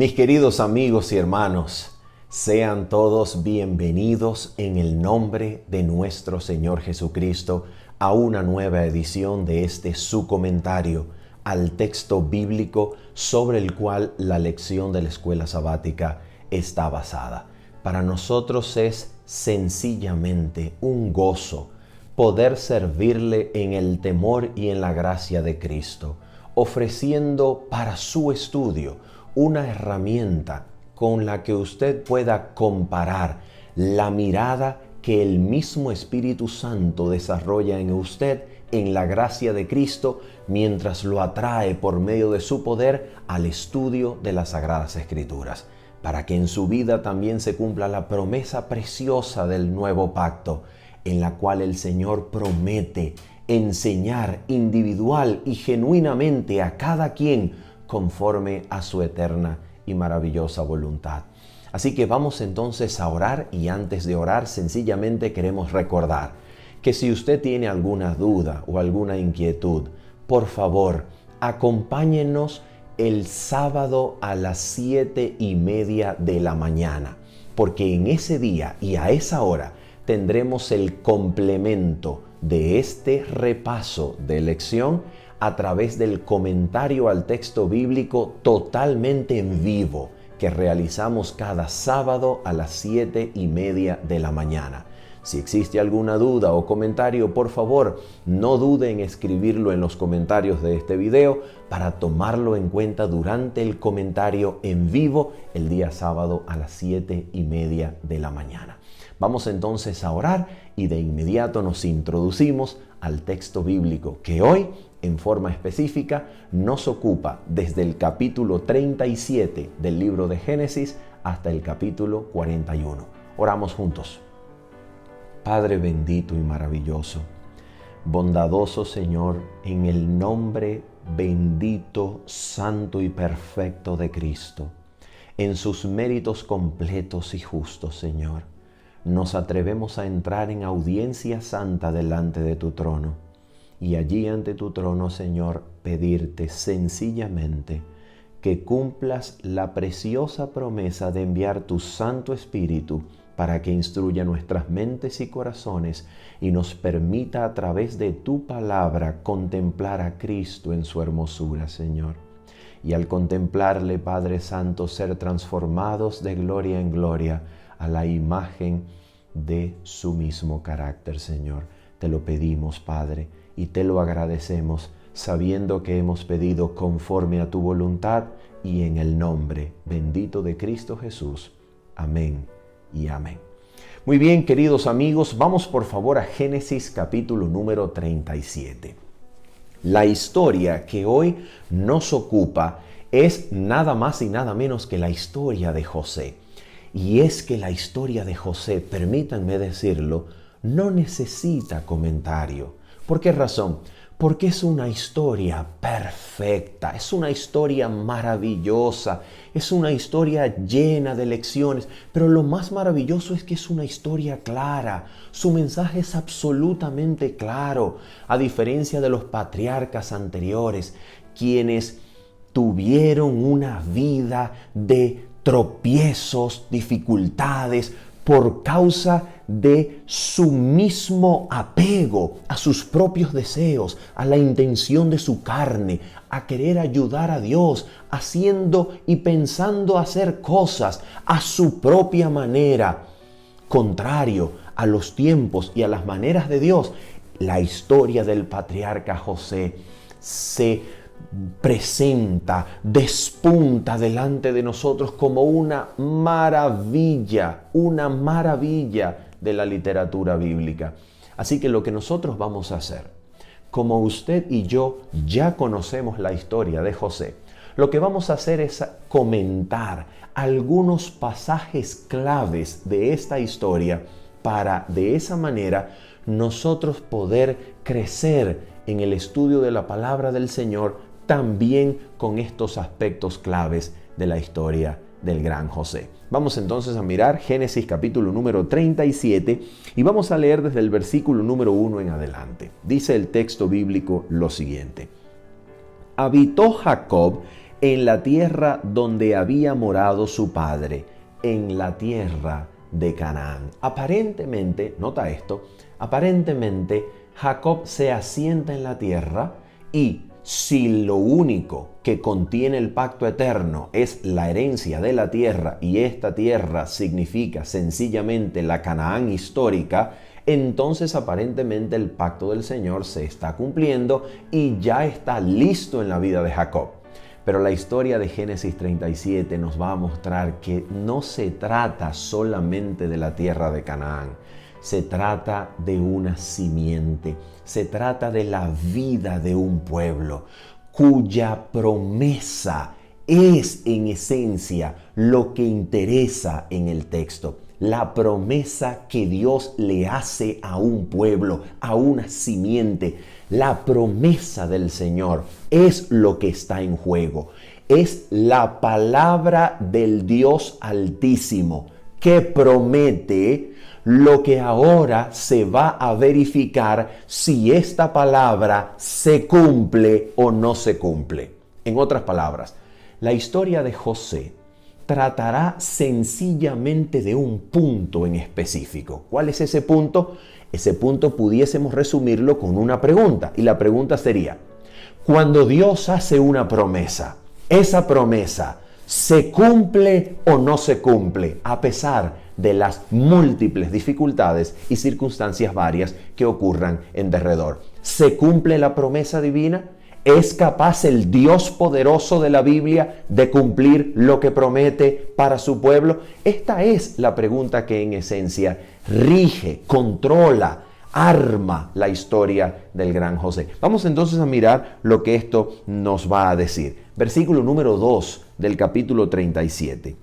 Mis queridos amigos y hermanos, sean todos bienvenidos en el nombre de nuestro Señor Jesucristo a una nueva edición de su comentario al texto bíblico sobre el cual la lección de la escuela sabática está basada. Para nosotros es sencillamente un gozo poder servirle en el temor y en la gracia de Cristo, ofreciendo para su estudio una herramienta con la que usted pueda comparar la mirada que el mismo Espíritu Santo desarrolla en usted en la gracia de Cristo mientras lo atrae por medio de su poder al estudio de las Sagradas Escrituras, para que en su vida también se cumpla la promesa preciosa del nuevo pacto, en la cual el Señor promete enseñar individual y genuinamente a cada quien conforme a su eterna y maravillosa voluntad. Así que vamos entonces a orar, y antes de orar sencillamente queremos recordar que si usted tiene alguna duda o alguna inquietud, por favor, acompáñenos el sábado a las 7:30 de la mañana, porque en ese día y a esa hora tendremos el complemento de este repaso de lección a través del comentario al texto bíblico totalmente en vivo que realizamos cada sábado a las 7:30 de la mañana. Si existe alguna duda o comentario, por favor, no dude en escribirlo en los comentarios de este video para tomarlo en cuenta durante el comentario en vivo el día sábado a las 7:30 de la mañana. Vamos entonces a orar y de inmediato nos introducimos al texto bíblico que hoy, en forma específica, nos ocupa desde el capítulo 37 del libro de Génesis hasta el capítulo 41. Oramos juntos. Padre bendito y maravilloso, bondadoso Señor, en el nombre bendito, santo y perfecto de Cristo, en sus méritos completos y justos, Señor, nos atrevemos a entrar en audiencia santa delante de tu trono, y allí ante tu trono, Señor, pedirte sencillamente que cumplas la preciosa promesa de enviar tu Santo Espíritu para que instruya nuestras mentes y corazones y nos permita a través de tu palabra contemplar a Cristo en su hermosura, Señor. Y al contemplarle, Padre Santo, ser transformados de gloria en gloria a la imagen de su mismo carácter, Señor. Te lo pedimos, Padre, y te lo agradecemos, sabiendo que hemos pedido conforme a tu voluntad y en el nombre bendito de Cristo Jesús. Amén y amén. Muy bien, queridos amigos, vamos por favor a Génesis capítulo número 37. La historia que hoy nos ocupa es nada más y nada menos que la historia de José. Y es que la historia de José, permítanme decirlo, no necesita comentario. ¿Por qué razón? Porque es una historia perfecta, es una historia maravillosa, es una historia llena de lecciones, pero lo más maravilloso es que es una historia clara. Su mensaje es absolutamente claro, a diferencia de los patriarcas anteriores, quienes tuvieron una vida de tropiezos, dificultades, por causa de su mismo apego a sus propios deseos, a la intención de su carne, a querer ayudar a Dios, haciendo y pensando hacer cosas a su propia manera, contrario a los tiempos y a las maneras de Dios. La historia del patriarca José se presenta, despunta delante de nosotros como una maravilla de la literatura bíblica. Así que lo que nosotros vamos a hacer, como usted y yo ya conocemos la historia de José, lo que vamos a hacer es comentar algunos pasajes claves de esta historia para de esa manera nosotros poder crecer en el estudio de la palabra del Señor, también con estos aspectos claves de la historia del gran José. Vamos entonces a mirar Génesis capítulo número 37 y vamos a leer desde el versículo número 1 en adelante. Dice el texto bíblico lo siguiente: Habitó Jacob en la tierra donde había morado su padre, en la tierra de Canaán. Aparentemente, nota esto, aparentemente Jacob se asienta en la tierra y si lo único que contiene el pacto eterno es la herencia de la tierra y esta tierra significa sencillamente la Canaán histórica, entonces aparentemente el pacto del Señor se está cumpliendo y ya está listo en la vida de Jacob. Pero la historia de Génesis 37 nos va a mostrar que no se trata solamente de la tierra de Canaán. Se trata de una simiente, se trata de la vida de un pueblo cuya promesa es en esencia lo que interesa en el texto. La promesa que Dios le hace a un pueblo, a una simiente. La promesa del Señor es lo que está en juego. Es la palabra del Dios Altísimo que promete lo que ahora se va a verificar si esta palabra se cumple o no se cumple. En otras palabras, la historia de José tratará sencillamente de un punto en específico. ¿Cuál es ese punto? Ese punto pudiésemos resumirlo con una pregunta. Y la pregunta sería, cuando Dios hace una promesa, ¿esa promesa se cumple o no se cumple a pesar de las múltiples dificultades y circunstancias varias que ocurran en derredor? ¿Se cumple la promesa divina? ¿Es capaz el Dios poderoso de la Biblia de cumplir lo que promete para su pueblo? Esta es la pregunta que en esencia rige, controla, arma la historia del gran José. Vamos entonces a mirar lo que esto nos va a decir. Versículo número 2 del capítulo 37.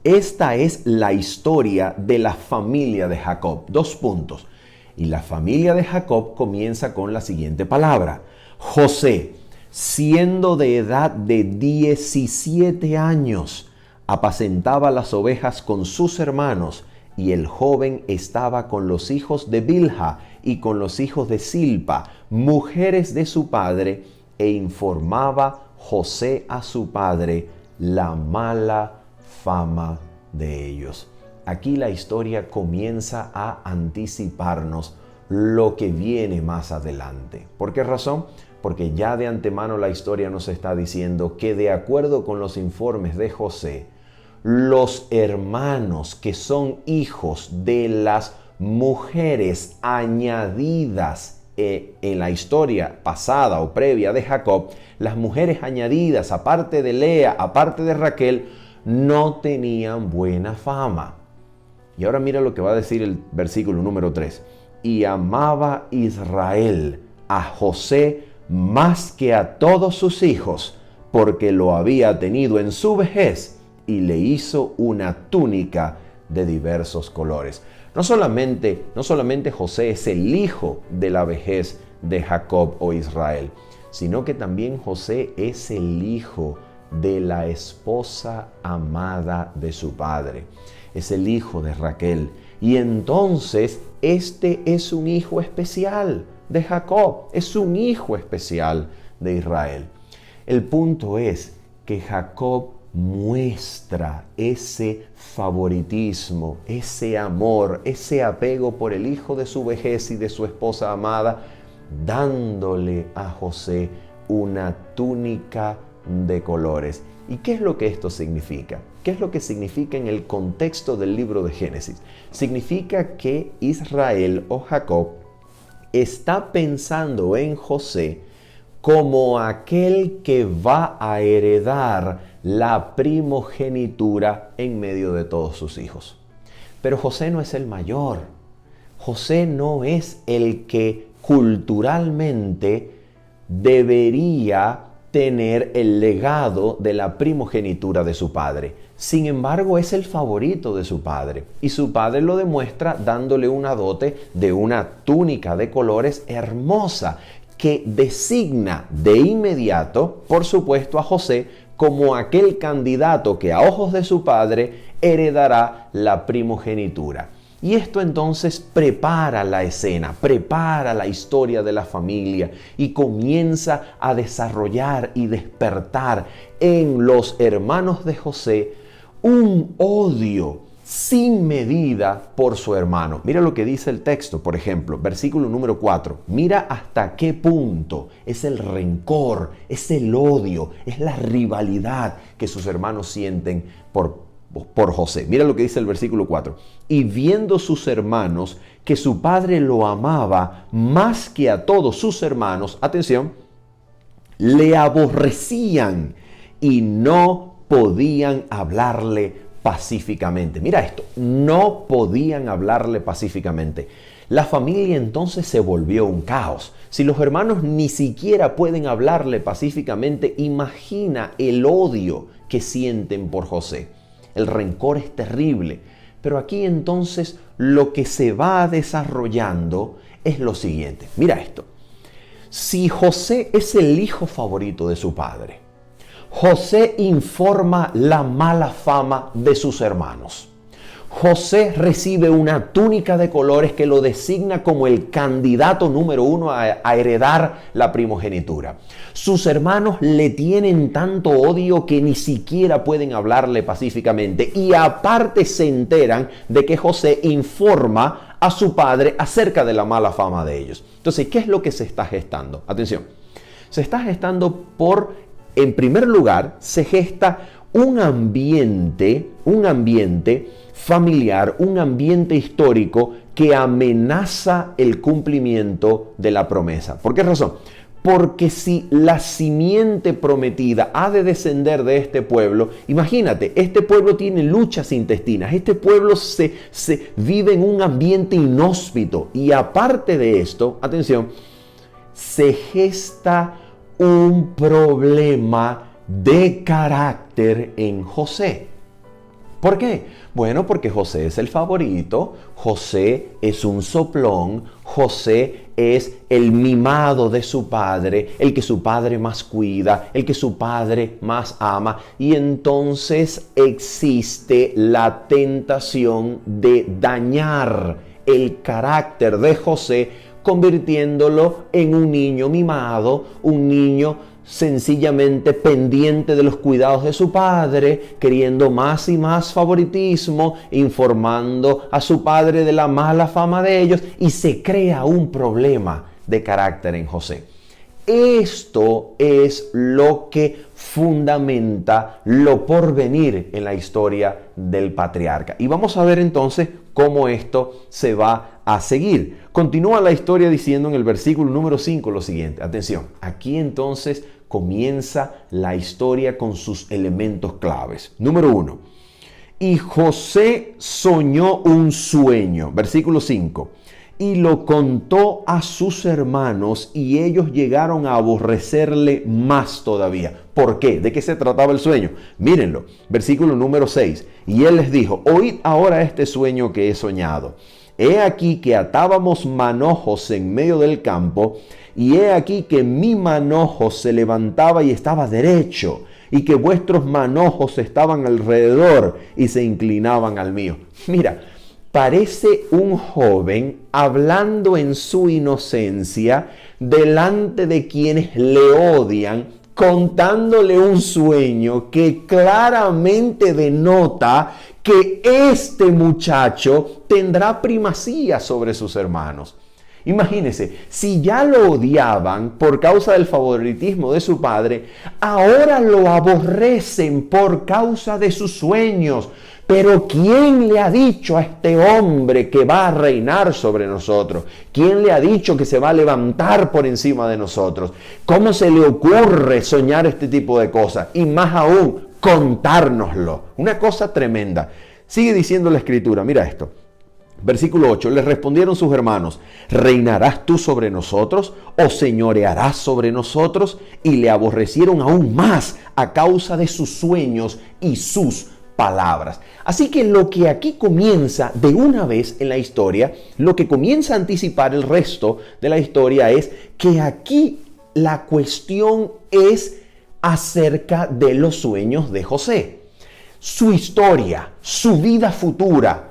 Esta es la historia de la familia de Jacob. 2 puntos. Y la familia de Jacob comienza con la siguiente palabra. José, siendo de edad de 17 años, apacentaba las ovejas con sus hermanos, y el joven estaba con los hijos de Bilha y con los hijos de Silpa, mujeres de su padre, e informaba José a su padre la mala fama de ellos. Aquí la historia comienza a anticiparnos lo que viene más adelante. ¿Por qué razón? Porque ya de antemano la historia nos está diciendo que de acuerdo con los informes de José, los hermanos que son hijos de las mujeres añadidas en la historia pasada o previa de Jacob, las mujeres añadidas, aparte de Lea, aparte de Raquel, no tenían buena fama. Y ahora mira lo que va a decir el versículo número 3. Y amaba Israel a José más que a todos sus hijos, porque lo había tenido en su vejez y le hizo una túnica de diversos colores. No solamente José es el hijo de la vejez de Jacob o Israel, sino que también José es el hijo de la esposa amada de su padre. Es el hijo de Raquel. Y entonces este es un hijo especial de Jacob, es un hijo especial de Israel. El punto es que Jacob muestra ese favoritismo, ese amor, ese apego por el hijo de su vejez y de su esposa amada, dándole a José una túnica de colores. ¿Y qué es lo que esto significa? ¿Qué es lo que significa en el contexto del libro de Génesis? Significa que Israel o Jacob está pensando en José como aquel que va a heredar la primogenitura en medio de todos sus hijos. Pero José no es el mayor. José no es el que culturalmente debería tener el legado de la primogenitura de su padre. Sin embargo, es el favorito de su padre. Y su padre lo demuestra dándole una dote de una túnica de colores hermosa que designa de inmediato, por supuesto, a José como aquel candidato que a ojos de su padre heredará la primogenitura. Y esto entonces prepara la escena, prepara la historia de la familia y comienza a desarrollar y despertar en los hermanos de José un odio sin medida por su hermano. Mira lo que dice el texto, por ejemplo, versículo número 4. Mira hasta qué punto es el rencor, es el odio, es la rivalidad que sus hermanos sienten por José. Mira lo que dice el versículo 4. Y viendo sus hermanos que su padre lo amaba más que a todos sus hermanos, atención, le aborrecían y no podían hablarle pacíficamente. Mira esto, no podían hablarle pacíficamente. La familia entonces se volvió un caos. Si los hermanos ni siquiera pueden hablarle pacíficamente, imagina el odio que sienten por José. El rencor es terrible. Pero aquí entonces lo que se va desarrollando es lo siguiente. Mira esto. Si José es el hijo favorito de su padre, José informa la mala fama de sus hermanos. José recibe una túnica de colores que lo designa como el candidato número 1 a heredar la primogenitura. Sus hermanos le tienen tanto odio que ni siquiera pueden hablarle pacíficamente, y aparte se enteran de que José informa a su padre acerca de la mala fama de ellos. Entonces, ¿qué es lo que se está gestando? Atención, se está gestando en primer lugar, se gesta un ambiente familiar, un ambiente histórico que amenaza el cumplimiento de la promesa. ¿Por qué razón? Porque si la simiente prometida ha de descender de este pueblo, imagínate, este pueblo tiene luchas intestinas, este pueblo se vive en un ambiente inhóspito, y aparte de esto, atención, se gesta un problema de carácter en José. ¿Por qué? Bueno, porque José es el favorito, José es un soplón, José es el mimado de su padre, el que su padre más cuida, el que su padre más ama, y entonces existe la tentación de dañar el carácter de José, convirtiéndolo en un niño mimado, un niño sencillamente pendiente de los cuidados de su padre, queriendo más y más favoritismo, informando a su padre de la mala fama de ellos, y se crea un problema de carácter en José. Esto es lo que fundamenta lo porvenir en la historia del patriarca. Y vamos a ver entonces cómo esto se va a seguir. Continúa la historia diciendo en el versículo número 5 lo siguiente. Atención, aquí entonces comienza la historia con sus elementos claves. Número 1. Y José soñó un sueño. Versículo 5. Y lo contó a sus hermanos, y ellos llegaron a aborrecerle más todavía. ¿Por qué? ¿De qué se trataba el sueño? Mírenlo. Versículo número 6. Y él les dijo: oíd ahora este sueño que he soñado. He aquí que atábamos manojos en medio del campo, y he aquí que mi manojo se levantaba y estaba derecho, y que vuestros manojos estaban alrededor y se inclinaban al mío. Mira, parece un joven hablando en su inocencia delante de quienes le odian, contándole un sueño que claramente denota que este muchacho tendrá primacía sobre sus hermanos. Imagínense, si ya lo odiaban por causa del favoritismo de su padre, ahora lo aborrecen por causa de sus sueños. Pero ¿quién le ha dicho a este hombre que va a reinar sobre nosotros? ¿Quién le ha dicho que se va a levantar por encima de nosotros? ¿Cómo se le ocurre soñar este tipo de cosas? Y más aún, contárnoslo. Una cosa tremenda. Sigue diciendo la Escritura, mira esto. Versículo 8, les respondieron sus hermanos: ¿reinarás tú sobre nosotros o señorearás sobre nosotros? Y le aborrecieron aún más a causa de sus sueños y sus palabras. Así que lo que aquí comienza de una vez en la historia, lo que comienza a anticipar el resto de la historia, es que aquí la cuestión es acerca de los sueños de José. Su historia, su vida futura,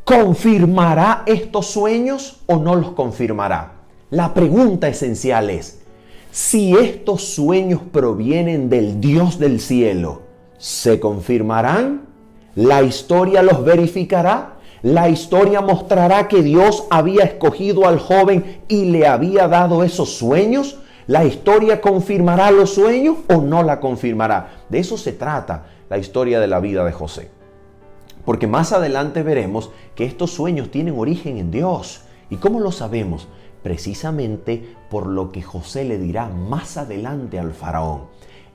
¿confirmará estos sueños o no los confirmará? La pregunta esencial es, si estos sueños provienen del Dios del cielo, ¿se confirmarán? ¿La historia los verificará? ¿La historia mostrará que Dios había escogido al joven y le había dado esos sueños? ¿La historia confirmará los sueños o no la confirmará? De eso se trata la historia de la vida de José. Porque más adelante veremos que estos sueños tienen origen en Dios. ¿Y cómo lo sabemos? Precisamente por lo que José le dirá más adelante al faraón.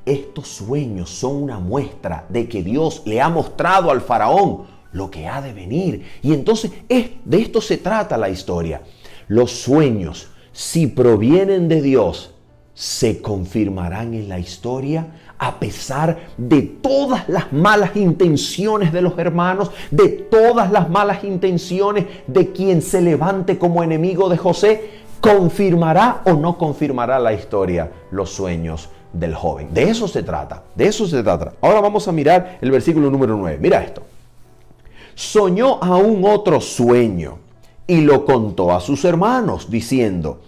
Estos sueños son una muestra de que Dios le ha mostrado al faraón lo que ha de venir. Y entonces de esto se trata la historia. Los sueños, si provienen de Dios, se confirmarán en la historia a pesar de todas las malas intenciones de los hermanos, de todas las malas intenciones de quien se levante como enemigo de José. ¿Confirmará o no confirmará la historia los sueños del joven? De eso se trata, de eso se trata. Ahora vamos a mirar el versículo número 9. Mira esto. Soñó aún otro sueño y lo contó a sus hermanos, diciendo: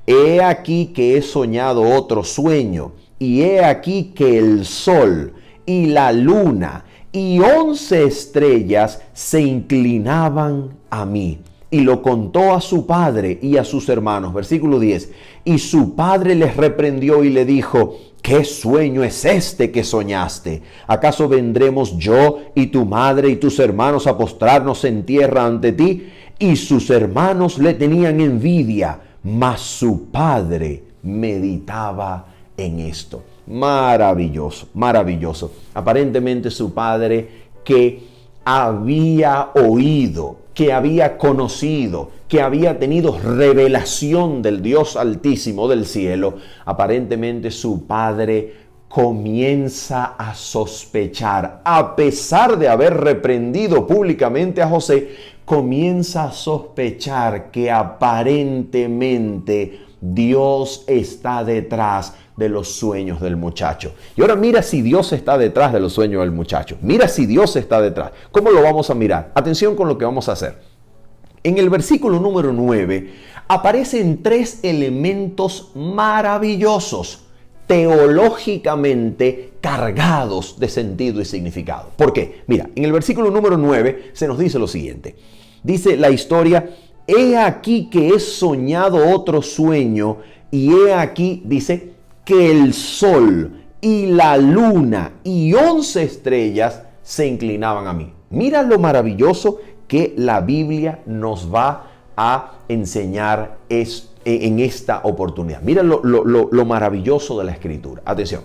he aquí que he soñado otro sueño, y he aquí que el sol y la luna y 11 estrellas se inclinaban a mí. Y lo contó a su padre y a sus hermanos. Versículo 10. Y su padre les reprendió y le dijo: ¿qué sueño es este que soñaste? ¿Acaso vendremos yo y tu madre y tus hermanos a postrarnos en tierra ante ti? Y sus hermanos le tenían envidia, mas su padre meditaba en esto. Maravilloso, maravilloso. Aparentemente su padre, que había oído, que había conocido, que había tenido revelación del Dios Altísimo del cielo, aparentemente su padre comienza a sospechar, a pesar de haber reprendido públicamente a José, comienza a sospechar que aparentemente Dios está detrás de los sueños del muchacho. Y ahora mira si Dios está detrás de los sueños del muchacho. Mira si Dios está detrás. ¿Cómo lo vamos a mirar? Atención con lo que vamos a hacer. En el versículo número 9 aparecen 3 elementos maravillosos, teológicamente cargados de sentido y significado. ¿Por qué? Mira, en el versículo número 9 se nos dice lo siguiente. Dice la historia: he aquí que he soñado otro sueño, y he aquí, dice, que el sol y la luna y 11 estrellas se inclinaban a mí. Mira lo maravilloso que la Biblia nos va a enseñar en esta oportunidad. Mira lo maravilloso de la Escritura. Atención,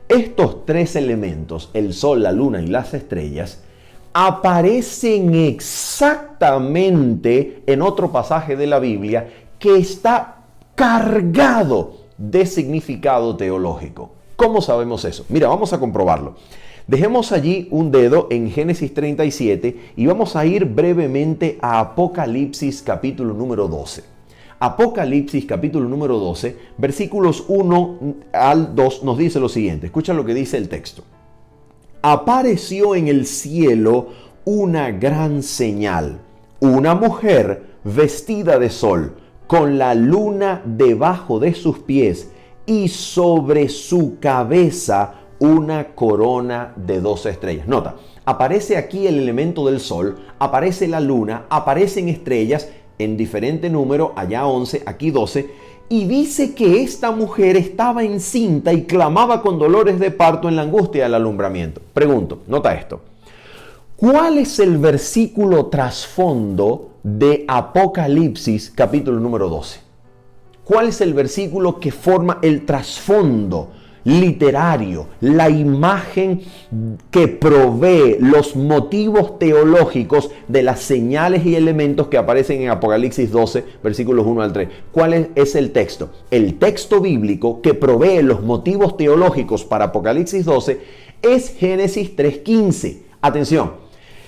estos 3 elementos, el sol, la luna y las estrellas, aparecen exactamente en otro pasaje de la Biblia que está cargado de significado teológico. ¿Cómo sabemos eso? Mira, vamos a comprobarlo. Dejemos allí un dedo en Génesis 37 y vamos a ir brevemente a Apocalipsis capítulo número 12. Apocalipsis capítulo número 12, versículos 1 al 2 nos dice lo siguiente. Escucha lo que dice el texto. Apareció en el cielo una gran señal, una mujer vestida de sol, con la luna debajo de sus pies y sobre su cabeza una corona de 12 estrellas. Nota, aparece aquí el elemento del sol, aparece la luna, aparecen estrellas en diferente número, allá 11, aquí 12, y dice que esta mujer estaba encinta y clamaba con dolores de parto en la angustia del alumbramiento. Pregunto, nota esto. ¿Cuál es el versículo trasfondo de Apocalipsis capítulo número 12? ¿Cuál es el versículo que forma el trasfondo literario, la imagen que provee los motivos teológicos de las señales y elementos que aparecen en Apocalipsis 12, versículos 1 al 3? ¿Cuál es el texto? El texto bíblico que provee los motivos teológicos para Apocalipsis 12 es Génesis 3:15. Atención,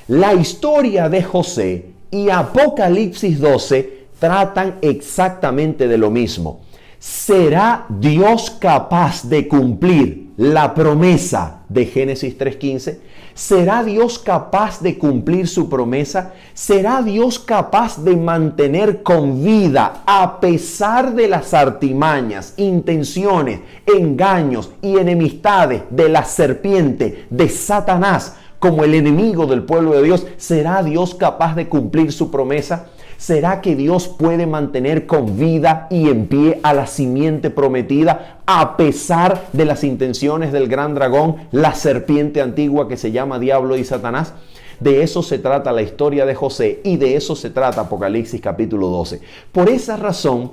la historia de José y Apocalipsis 12 tratan exactamente de lo mismo. ¿Será Dios capaz de cumplir la promesa de Génesis 3:15? ¿Será Dios capaz de cumplir su promesa? ¿Será Dios capaz de mantener con vida a pesar de las artimañas, intenciones, engaños y enemistades de la serpiente, de Satanás, como el enemigo del pueblo de Dios? ¿Será Dios capaz de cumplir su promesa? ¿Será que Dios puede mantener con vida y en pie a la simiente prometida a pesar de las intenciones del gran dragón, la serpiente antigua que se llama Diablo y Satanás? De eso se trata la historia de José y de eso se trata Apocalipsis capítulo 12. Por esa razón,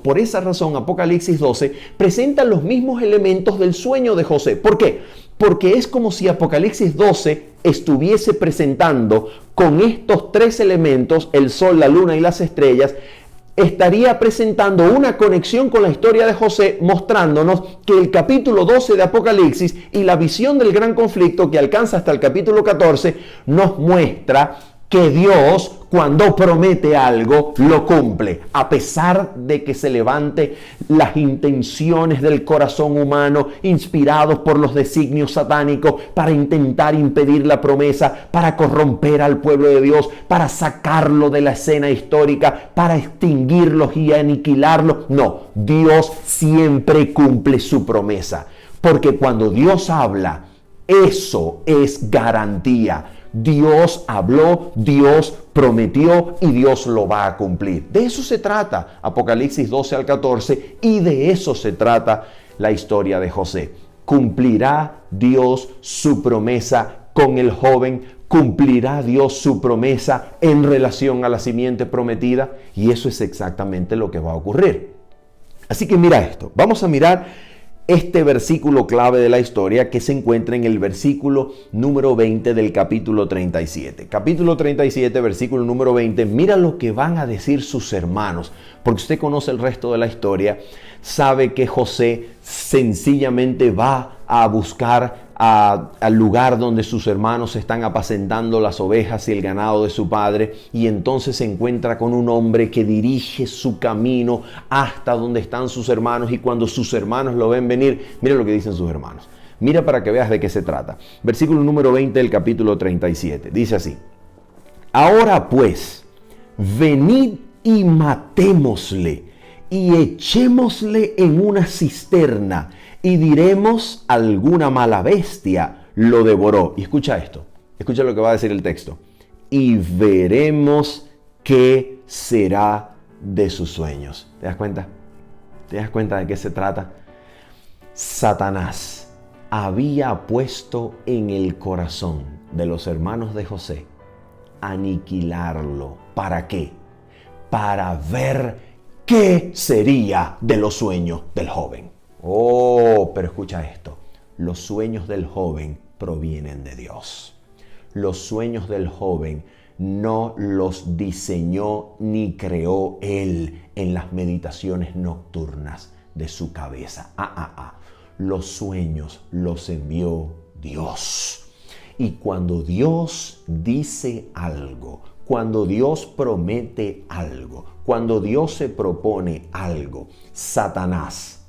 Apocalipsis 12 presenta los mismos elementos del sueño de José. ¿Por qué? Porque es como si Apocalipsis 12 estuviese presentando con estos tres elementos, el sol, la luna y las estrellas, estaría presentando una conexión con la historia de José, mostrándonos que el capítulo 12 de Apocalipsis y la visión del gran conflicto que alcanza hasta el capítulo 14 nos muestra que Dios, cuando promete algo, lo cumple, a pesar de que se levante las intenciones del corazón humano, inspirados por los designios satánicos, para intentar impedir la promesa, para corromper al pueblo de Dios, para sacarlo de la escena histórica, para extinguirlos y aniquilarlos. No, Dios siempre cumple su promesa, porque cuando Dios habla, eso es garantía. Dios habló, Dios prometió y Dios lo va a cumplir. De eso se trata Apocalipsis 12 al 14 y de eso se trata la historia de José. ¿Cumplirá Dios su promesa con el joven? ¿Cumplirá Dios su promesa en relación a la simiente prometida? Y eso es exactamente lo que va a ocurrir. Así que mira esto, vamos a mirar este versículo clave de la historia que se encuentra en el versículo número 20 del capítulo 37. Capítulo 37, versículo número 20. Mira lo que van a decir sus hermanos, porque usted conoce el resto de la historia, sabe que José sencillamente va a buscar al lugar donde sus hermanos están apacentando las ovejas y el ganado de su padre, y entonces se encuentra con un hombre que dirige su camino hasta donde están sus hermanos, y cuando sus hermanos lo ven venir, mira lo que dicen sus hermanos. Mira para que veas de qué se trata. Versículo número 20 del capítulo 37. Dice así: ahora pues, venid y matémosle y echémosle en una cisterna, y diremos: alguna mala bestia lo devoró. Y escucha esto, escucha lo que va a decir el texto. Y veremos qué será de sus sueños. ¿Te das cuenta? ¿Te das cuenta de qué se trata? Satanás había puesto en el corazón de los hermanos de José aniquilarlo. ¿Para qué? Para ver qué sería de los sueños del joven. Oh, pero escucha esto. Los sueños del joven provienen de Dios. Los sueños del joven no los diseñó ni creó él en las meditaciones nocturnas de su cabeza. Los sueños los envió Dios. Y cuando Dios dice algo, cuando Dios promete algo, cuando Dios se propone algo, Satanás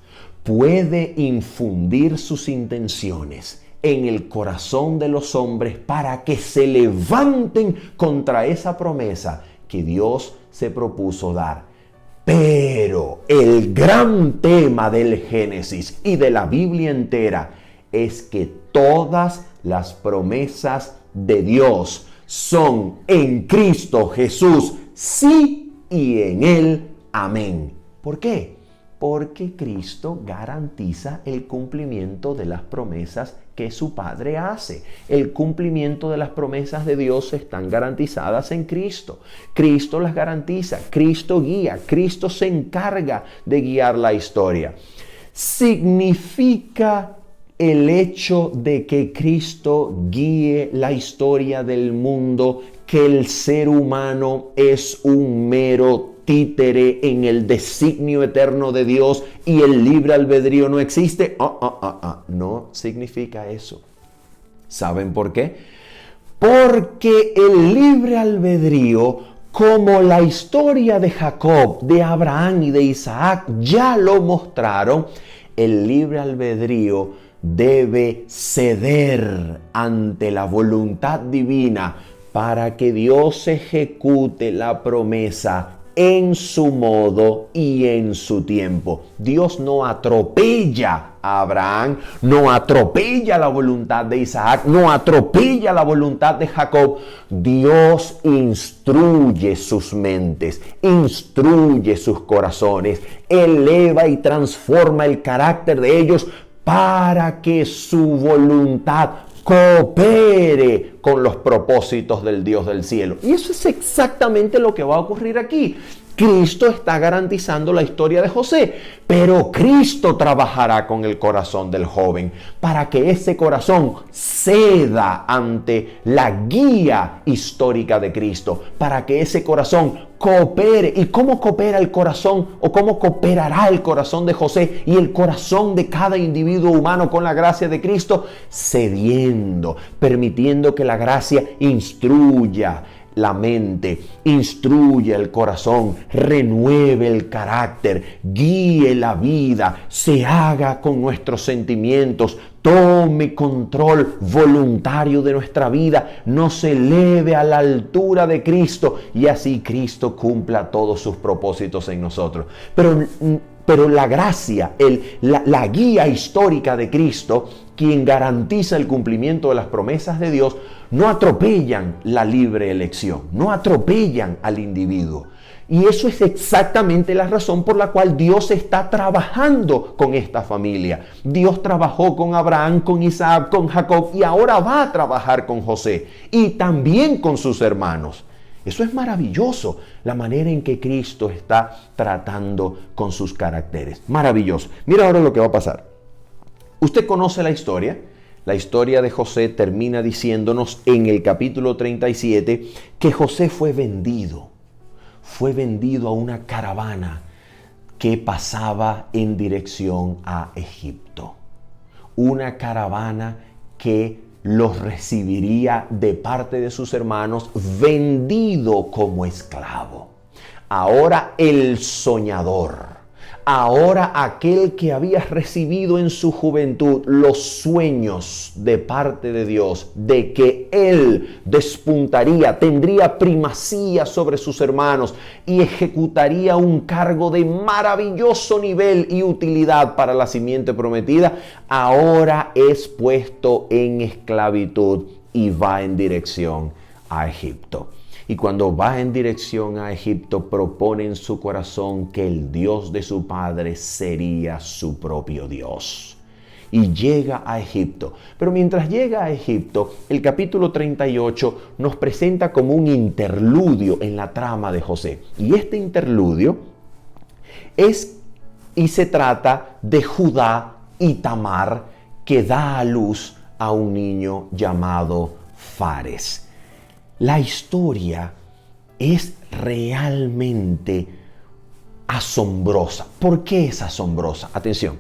puede infundir sus intenciones en el corazón de los hombres para que se levanten contra esa promesa que Dios se propuso dar. Pero el gran tema del Génesis y de la Biblia entera es que todas las promesas de Dios son en Cristo Jesús, sí, y en Él, amén. ¿Por qué? Porque Cristo garantiza el cumplimiento de las promesas que su Padre hace. El cumplimiento de las promesas de Dios están garantizadas en Cristo. Cristo las garantiza, Cristo guía, Cristo se encarga de guiar la historia. Significa el hecho de que Cristo guíe la historia del mundo que el ser humano es un mero títere en el designio eterno de Dios y el libre albedrío no existe? No significa eso. ¿Saben por qué? Porque el libre albedrío, como la historia de Jacob, de Abraham y de Isaac ya lo mostraron, el libre albedrío debe ceder ante la voluntad divina para que Dios ejecute la promesa en su modo y en su tiempo. Dios no atropella a Abraham, no atropella la voluntad de Isaac, no atropella la voluntad de Jacob. Dios instruye sus mentes, instruye sus corazones, eleva y transforma el carácter de ellos para que su voluntad coopere con los propósitos del Dios del cielo. Y eso es exactamente lo que va a ocurrir aquí. Cristo está garantizando la historia de José, pero Cristo trabajará con el corazón del joven para que ese corazón ceda ante la guía histórica de Cristo, para que ese corazón coopere. ¿Y cómo coopera el corazón o cómo cooperará el corazón de José y el corazón de cada individuo humano con la gracia de Cristo? Cediendo, permitiendo que la gracia instruya la mente, instruye el corazón, renueve el carácter, guíe la vida, se haga con nuestros sentimientos, tome control voluntario de nuestra vida, nos eleve a la altura de Cristo y así Cristo cumpla todos sus propósitos en nosotros. Pero la gracia, la guía histórica de Cristo, quien garantiza el cumplimiento de las promesas de Dios, no atropellan la libre elección, no atropellan al individuo. Y eso es exactamente la razón por la cual Dios está trabajando con esta familia. Dios trabajó con Abraham, con Isaac, con Jacob y ahora va a trabajar con José y también con sus hermanos. Eso es maravilloso, la manera en que Cristo está tratando con sus caracteres. Maravilloso. Mira ahora lo que va a pasar. Usted conoce la historia. La historia de José termina diciéndonos en el capítulo 37 que José fue vendido a una caravana que pasaba en dirección a Egipto. Una caravana que los recibiría de parte de sus hermanos, vendido como esclavo. Ahora el soñador, ahora aquel que había recibido en su juventud los sueños de parte de Dios, de que él despuntaría, tendría primacía sobre sus hermanos y ejecutaría un cargo de maravilloso nivel y utilidad para la simiente prometida, ahora es puesto en esclavitud y va en dirección a Egipto. Y cuando va en dirección a Egipto, propone en su corazón que el Dios de su padre sería su propio Dios. Y llega a Egipto. Pero mientras llega a Egipto, el capítulo 38 nos presenta como un interludio en la trama de José. Y este interludio se trata de Judá y Tamar, que da a luz a un niño llamado Fares. La historia es realmente asombrosa. ¿Por qué es asombrosa? Atención,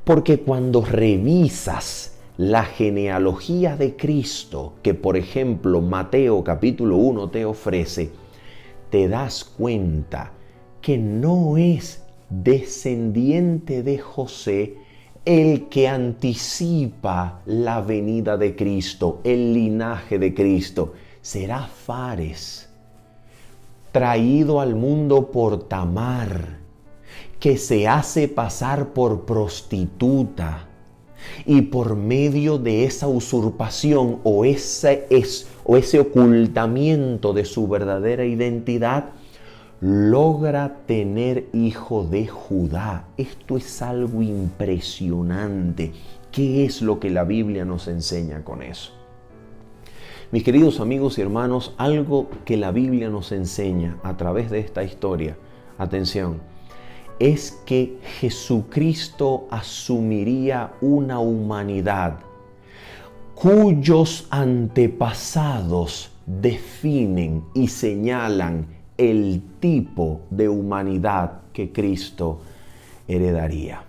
porque cuando revisas la genealogía de Cristo, que por ejemplo Mateo capítulo 1 te ofrece, te das cuenta que no es descendiente de José el que anticipa la venida de Cristo, el linaje de Cristo. Será Fares, traído al mundo por Tamar, que se hace pasar por prostituta y por medio de esa usurpación o ese ocultamiento de su verdadera identidad, logra tener hijo de Judá. Esto es algo impresionante. ¿Qué es lo que la Biblia nos enseña con eso? Mis queridos amigos y hermanos, algo que la Biblia nos enseña a través de esta historia, atención, es que Jesucristo asumiría una humanidad cuyos antepasados definen y señalan el tipo de humanidad que Cristo heredaría.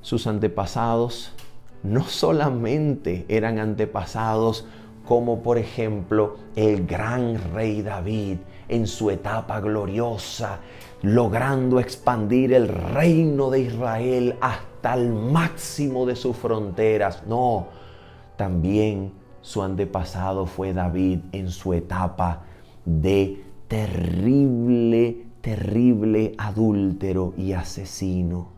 Sus antepasados no solamente eran antepasados como por ejemplo el gran rey David en su etapa gloriosa, logrando expandir el reino de Israel hasta el máximo de sus fronteras. No, también su antepasado fue David en su etapa de terrible adúltero y asesino.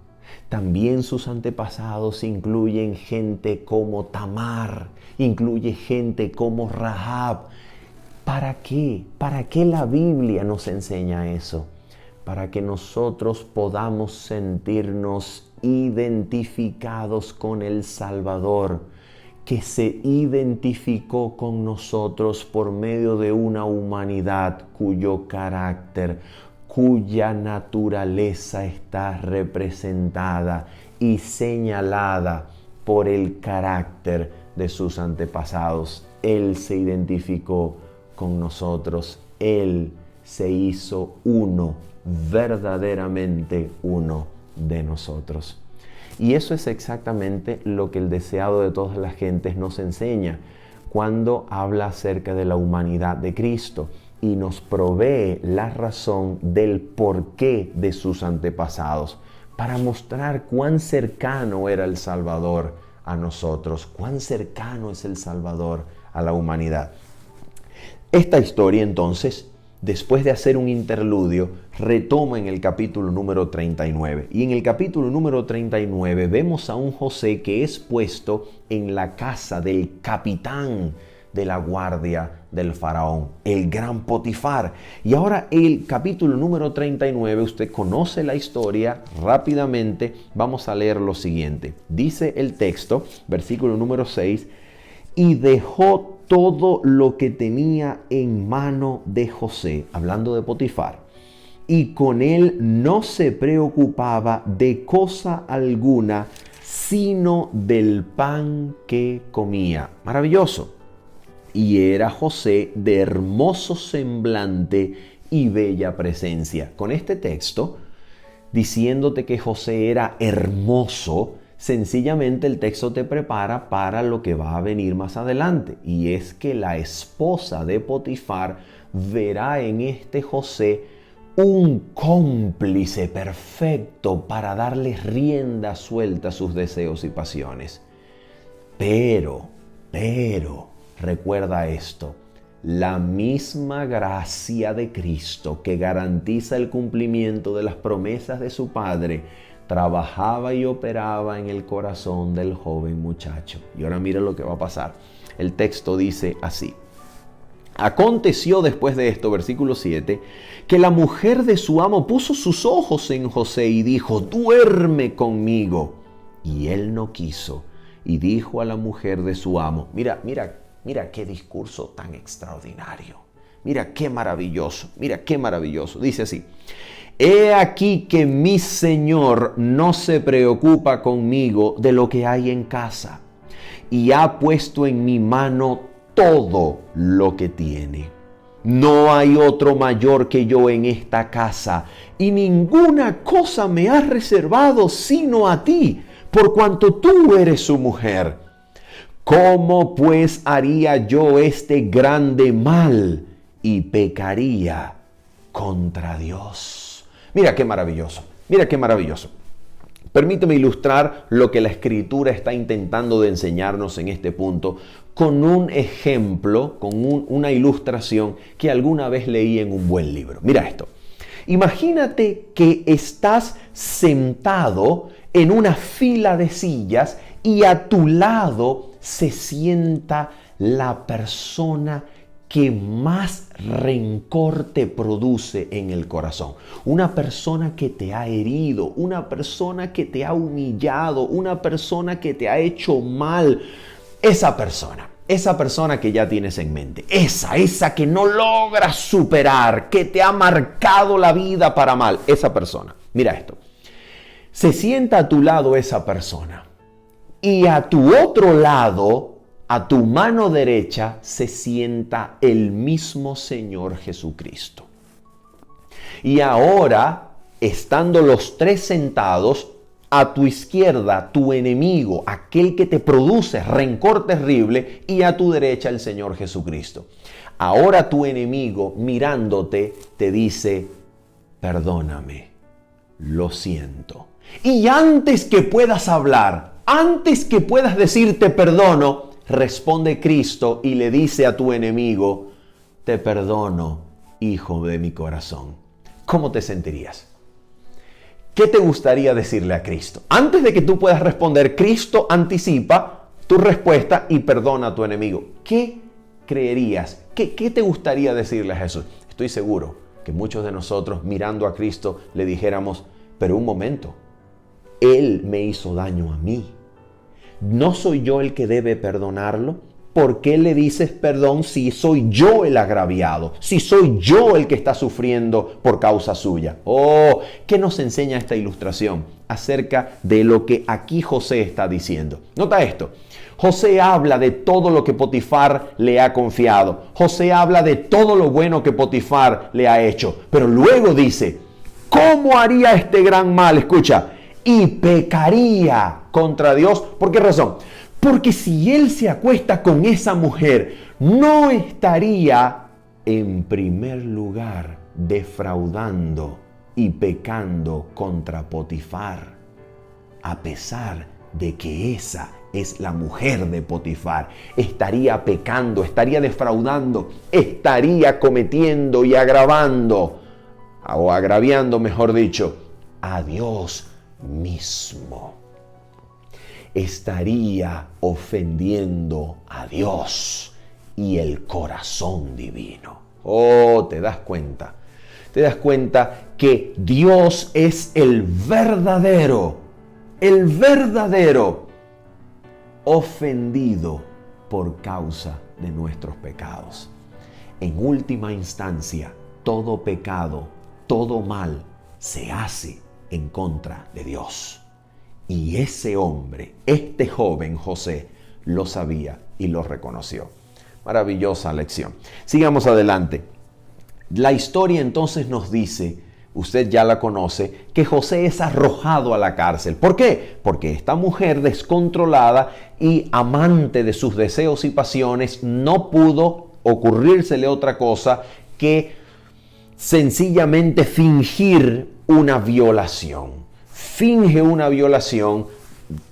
También sus antepasados incluyen gente como Tamar, incluye gente como Rahab. ¿Para qué? ¿Para qué la Biblia nos enseña eso? Para que nosotros podamos sentirnos identificados con el Salvador, que se identificó con nosotros por medio de una humanidad cuyo carácter, cuya naturaleza está representada y señalada por el carácter de sus antepasados. Él se identificó con nosotros. Él se hizo uno, verdaderamente uno de nosotros. Y eso es exactamente lo que el deseado de todas las gentes nos enseña cuando habla acerca de la humanidad de Cristo y nos provee la razón del porqué de sus antepasados para mostrar cuán cercano era el Salvador a nosotros, cuán cercano es el Salvador a la humanidad. Esta historia entonces, después de hacer un interludio, retoma en el capítulo número 39. Y en el capítulo número 39 vemos a un José que es puesto en la casa del capitán de la guardia del faraón, el gran Potifar. Y ahora el capítulo número 39, usted conoce la historia rápidamente. Vamos a leer lo siguiente. Dice el texto, versículo número 6, y dejó todo lo que tenía en mano de José, hablando de Potifar, y con él no se preocupaba de cosa alguna, sino del pan que comía. Maravilloso. Y era José de hermoso semblante y bella presencia. Con este texto, diciéndote que José era hermoso, sencillamente el texto te prepara para lo que va a venir más adelante. Y es que la esposa de Potifar verá en este José un cómplice perfecto para darle rienda suelta a sus deseos y pasiones. Pero, recuerda esto, la misma gracia de Cristo que garantiza el cumplimiento de las promesas de su Padre, trabajaba y operaba en el corazón del joven muchacho. Y ahora mira lo que va a pasar. El texto dice así. Aconteció después de esto, versículo 7, que la mujer de su amo puso sus ojos en José y dijo, duerme conmigo. Y él no quiso. Y dijo a la mujer de su amo, mira qué discurso tan extraordinario. Mira qué maravilloso. Dice así, he aquí que mi Señor no se preocupa conmigo de lo que hay en casa, y ha puesto en mi mano todo lo que tiene. No hay otro mayor que yo en esta casa, y ninguna cosa me has reservado sino a ti, por cuanto tú eres su mujer. ¿Cómo pues haría yo este grande mal y pecaría contra Dios? Mira qué maravilloso. Permíteme ilustrar lo que la Escritura está intentando de enseñarnos en este punto con un ejemplo, con una ilustración que alguna vez leí en un buen libro. Mira esto. Imagínate que estás sentado en una fila de sillas y a tu lado se sienta la persona que más rencor te produce en el corazón. Una persona que te ha herido, una persona que te ha humillado, una persona que te ha hecho mal. Esa persona que ya tienes en mente, esa que no logras superar, que te ha marcado la vida para mal, esa persona. Mira esto. Se sienta a tu lado esa persona y a tu otro lado, a tu mano derecha, se sienta el mismo Señor Jesucristo. Y ahora, estando los tres sentados, a tu izquierda tu enemigo, aquel que te produce rencor terrible, y a tu derecha el Señor Jesucristo. Ahora tu enemigo, mirándote, te dice: perdóname, lo siento. Y antes que puedas hablar, antes que puedas decir te perdono, responde Cristo y le dice a tu enemigo: te perdono, hijo de mi corazón. ¿Cómo te sentirías? ¿Qué te gustaría decirle a Cristo? Antes de que tú puedas responder, Cristo anticipa tu respuesta y perdona a tu enemigo. ¿Qué creerías? ¿Qué te gustaría decirle a Jesús? Estoy seguro que muchos de nosotros, mirando a Cristo, le dijéramos: pero un momento, Él me hizo daño a mí. ¿No soy yo el que debe perdonarlo? ¿Por qué le dices perdón si soy yo el agraviado? Si soy yo el que está sufriendo por causa suya. ¿Qué nos enseña esta ilustración acerca de lo que aquí José está diciendo? Nota esto. José habla de todo lo que Potifar le ha confiado. José habla de todo lo bueno que Potifar le ha hecho. Pero luego dice: ¿cómo haría este gran mal? Escucha. Y pecaría contra Dios. ¿Por qué razón? Porque si él se acuesta con esa mujer, no estaría en primer lugar defraudando y pecando contra Potifar, a pesar de que esa es la mujer de Potifar. Estaría pecando, estaría defraudando, estaría cometiendo y agravando, o agraviando, mejor dicho, a Dios mismo. Estaría ofendiendo a Dios y el corazón divino. ¿Te das cuenta? Te das cuenta que Dios es el verdadero ofendido por causa de nuestros pecados. En última instancia, todo pecado, todo mal se hace en contra de Dios. Y ese hombre, este joven José, lo sabía y lo reconoció. Maravillosa lección. Sigamos adelante. La historia entonces nos dice, usted ya la conoce, que José es arrojado a la cárcel. ¿Por qué? Porque esta mujer descontrolada y amante de sus deseos y pasiones no pudo ocurrírsele otra cosa que sencillamente fingir una violación. Finge una violación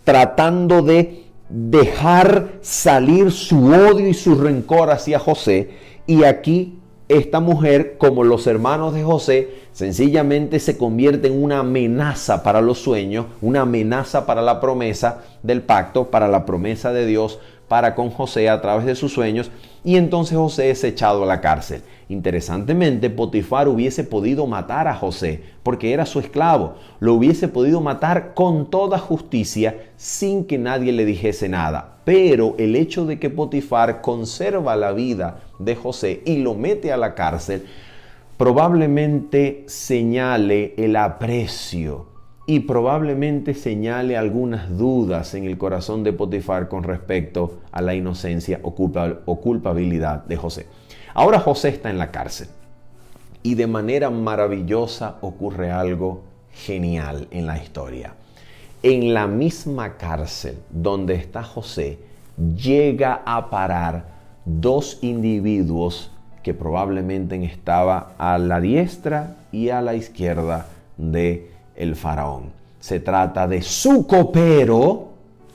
tratando de dejar salir su odio y su rencor hacia José. Y aquí esta mujer, como los hermanos de José, sencillamente se convierte en una amenaza para los sueños, una amenaza para la promesa del pacto, para la promesa de Dios para con José a través de sus sueños, y entonces José es echado a la cárcel. Interesantemente, Potifar hubiese podido matar a José porque era su esclavo. Lo hubiese podido matar con toda justicia sin que nadie le dijese nada. Pero el hecho de que Potifar conserva la vida de José y lo mete a la cárcel probablemente señale el aprecio y probablemente señale algunas dudas en el corazón de Potifar con respecto a la inocencia o culpabilidad de José. Ahora José está en la cárcel y de manera maravillosa ocurre algo genial en la historia. En la misma cárcel donde está José, llega a parar dos individuos que probablemente estaban a la diestra y a la izquierda de el faraón. Se trata de su copero,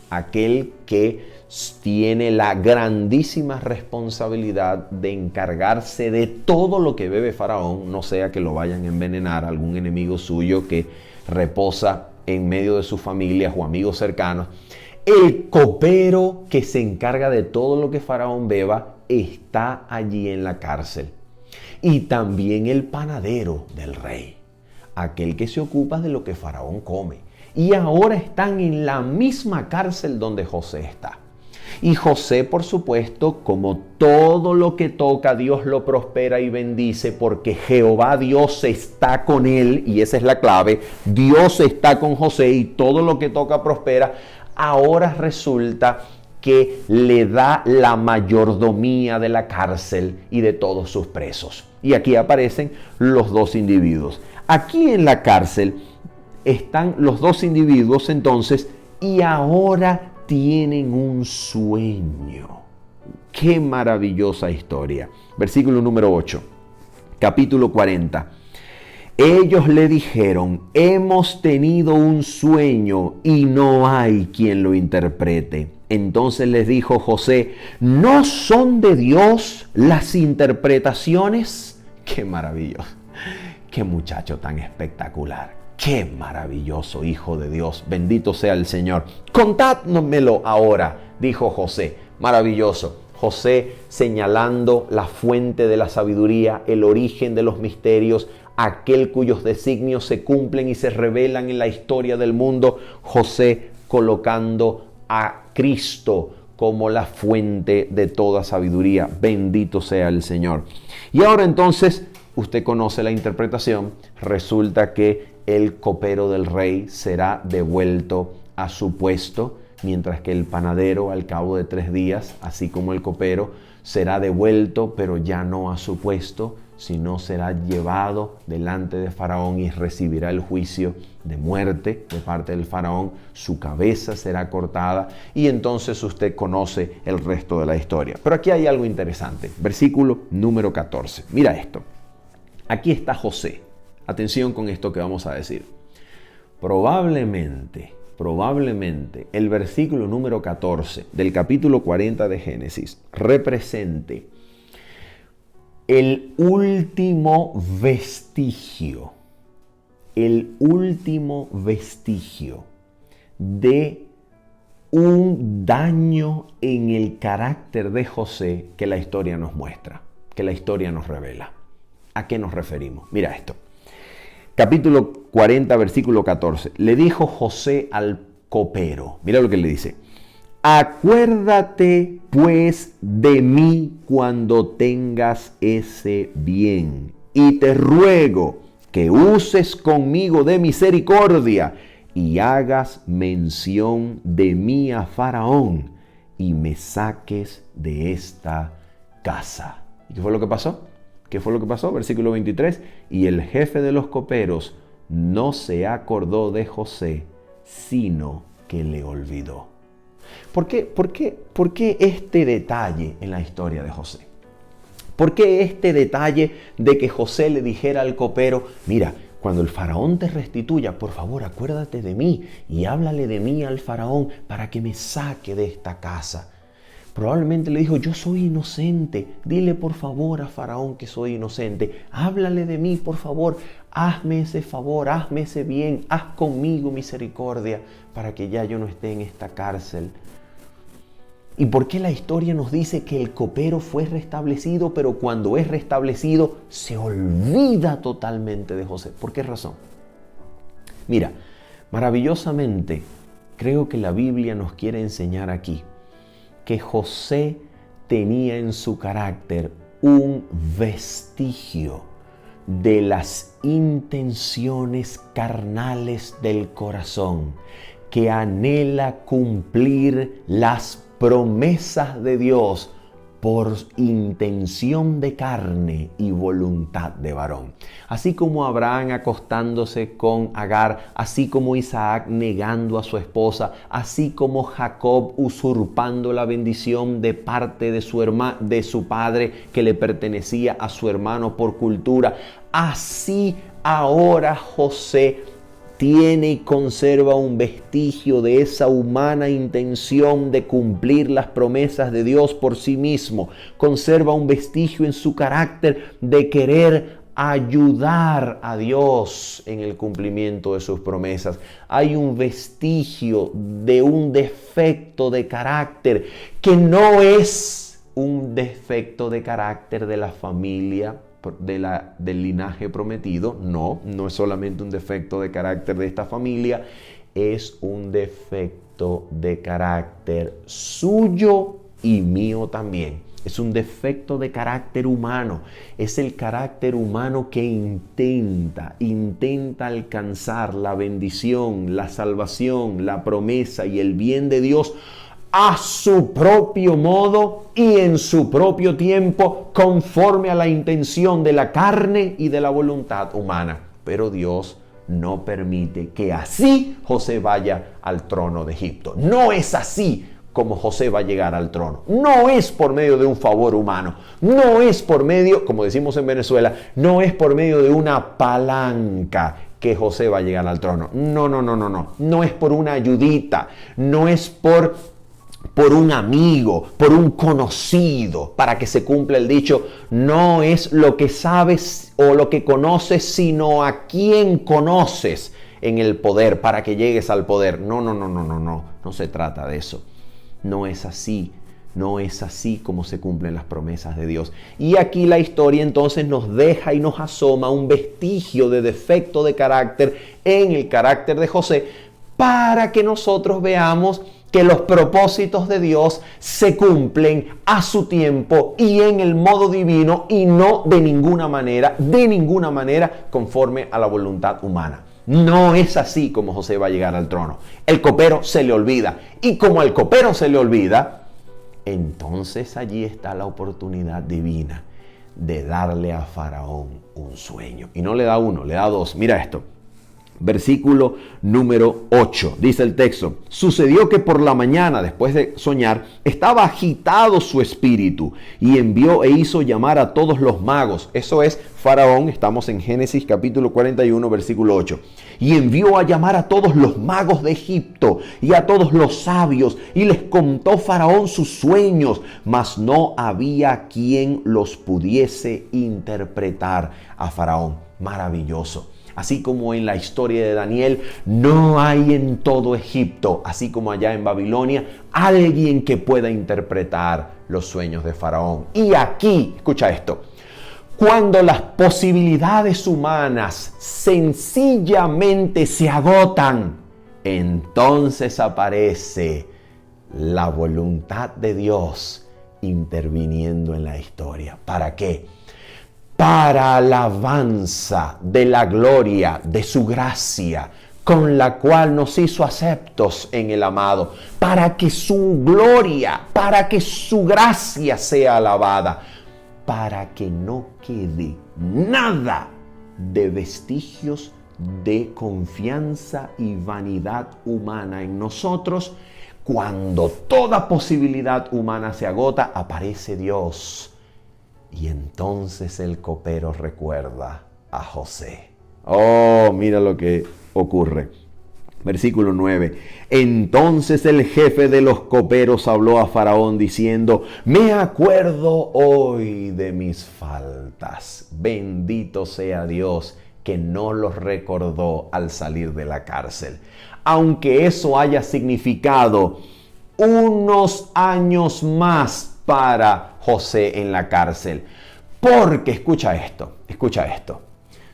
aquel que tiene la grandísima responsabilidad de encargarse de todo lo que bebe faraón, no sea que lo vayan a envenenar a algún enemigo suyo que reposa en medio de sus familias o amigos cercanos. El copero que se encarga de todo lo que faraón beba está allí en la cárcel. Y también el panadero del rey, aquel que se ocupa de lo que faraón come. Y ahora están en la misma cárcel donde José está. Y José, por supuesto, como todo lo que toca, Dios lo prospera y bendice, porque Jehová Dios está con él, y esa es la clave. Dios está con José y todo lo que toca prospera. Ahora resulta que le da la mayordomía de la cárcel y de todos sus presos. Y aquí aparecen los dos individuos. Aquí en la cárcel, están los dos individuos entonces y ahora tienen un sueño. ¡Qué maravillosa historia! Versículo número 8, capítulo 40. Ellos le dijeron: hemos tenido un sueño y no hay quien lo interprete. Entonces les dijo José: ¿no son de Dios las interpretaciones? ¡Qué maravilloso! ¡Qué muchacho tan espectacular! ¡Qué maravilloso Hijo de Dios! Bendito sea el Señor. Contádmelo ahora, dijo José. Maravilloso. José señalando la fuente de la sabiduría, el origen de los misterios, aquel cuyos designios se cumplen y se revelan en la historia del mundo. José colocando a Cristo como la fuente de toda sabiduría. Bendito sea el Señor. Y ahora entonces, usted conoce la interpretación. Resulta que el copero del rey será devuelto a su puesto, mientras que el panadero al cabo de 3 días, así como el copero, será devuelto, pero ya no a su puesto, sino será llevado delante de Faraón y recibirá el juicio de muerte de parte del Faraón. Su cabeza será cortada y entonces usted conoce el resto de la historia. Pero aquí hay algo interesante. Versículo número 14. Mira esto. Aquí está José. Atención con esto que vamos a decir. Probablemente el versículo número 14 del capítulo 40 de Génesis represente el último vestigio de un daño en el carácter de José que la historia nos muestra, que la historia nos revela. ¿A qué nos referimos? Mira esto. Capítulo 40, versículo 14. Le dijo José al copero. Mira lo que le dice. Acuérdate pues de mí cuando tengas ese bien, y te ruego que uses conmigo de misericordia y hagas mención de mí a Faraón y me saques de esta casa. ¿Y qué fue lo que pasó? ¿Qué fue lo que pasó? Versículo 23. Y el jefe de los coperos no se acordó de José, sino que le olvidó. ¿Por qué este detalle en la historia de José? ¿Por qué este detalle de que José le dijera al copero: mira, cuando el faraón te restituya, por favor, acuérdate de mí y háblale de mí al faraón para que me saque de esta casa? Probablemente le dijo: yo soy inocente, dile por favor a Faraón que soy inocente, háblale de mí por favor, hazme ese favor, hazme ese bien, haz conmigo misericordia para que ya yo no esté en esta cárcel. ¿Y por qué la historia nos dice que el copero fue restablecido, pero cuando es restablecido se olvida totalmente de José? ¿Por qué razón? Mira, maravillosamente creo que la Biblia nos quiere enseñar aquí que José tenía en su carácter un vestigio de las intenciones carnales del corazón, que anhela cumplir las promesas de Dios por intención de carne y voluntad de varón. Así como Abraham acostándose con Agar, así como Isaac negando a su esposa, así como Jacob usurpando la bendición de parte de su padre que le pertenecía a su hermano por cultura, así ahora José tiene y conserva un vestigio de esa humana intención de cumplir las promesas de Dios por sí mismo. Conserva un vestigio en su carácter de querer ayudar a Dios en el cumplimiento de sus promesas. Hay un vestigio de un defecto de carácter que no es un defecto de carácter de la familia del linaje prometido. No es solamente un defecto de carácter de esta familia, es un defecto de carácter suyo y mío también. Es un defecto de carácter humano. Es el carácter humano que intenta alcanzar la bendición, la salvación, la promesa y el bien de Dios a su propio modo y en su propio tiempo, conforme a la intención de la carne y de la voluntad humana. Pero Dios no permite que así José vaya al trono de Egipto. No es así como José va a llegar al trono. No es por medio de un favor humano. No es por medio, como decimos en Venezuela, no es por medio de una palanca que José va a llegar al trono. No. No es por una ayudita. No es por un amigo, por un conocido, para que se cumpla el dicho, no es lo que sabes o lo que conoces, sino a quién conoces en el poder para que llegues al poder. No se trata de eso. No es así como se cumplen las promesas de Dios. Y aquí la historia entonces nos deja y nos asoma un vestigio de defecto de carácter en el carácter de José, para que nosotros veamos que los propósitos de Dios se cumplen a su tiempo y en el modo divino, y no de ninguna manera conforme a la voluntad humana. No es así como José va a llegar al trono. El copero se le olvida. Y como al copero se le olvida, entonces allí está la oportunidad divina de darle a Faraón un sueño. Y no le da uno, le da dos. Mira esto. Versículo número 8, dice el texto: sucedió que por la mañana, después de soñar, estaba agitado su espíritu y envió e hizo llamar a todos los magos. Eso es Faraón, estamos en Génesis capítulo 41, versículo 8. Y envió a llamar a todos los magos de Egipto y a todos los sabios, y les contó Faraón sus sueños, mas no había quien los pudiese interpretar a Faraón. Maravilloso. Así como en la historia de Daniel, no hay en todo Egipto, así como allá en Babilonia, alguien que pueda interpretar los sueños de Faraón. Y aquí, escucha esto, cuando las posibilidades humanas sencillamente se agotan, entonces aparece la voluntad de Dios interviniendo en la historia. ¿Para qué? Para alabanza de la gloria de su gracia, con la cual nos hizo aceptos en el amado, para que su gloria, para que su gracia sea alabada, para que no quede nada de vestigios de confianza y vanidad humana en nosotros. Cuando toda posibilidad humana se agota, aparece Dios. Y entonces el copero recuerda a José. Oh, mira lo que ocurre. Versículo 9. Entonces el jefe de los coperos habló a Faraón diciendo: me acuerdo hoy de mis faltas. Bendito sea Dios que no los recordó al salir de la cárcel. Aunque eso haya significado unos años más para José en la cárcel. Porque, escucha esto.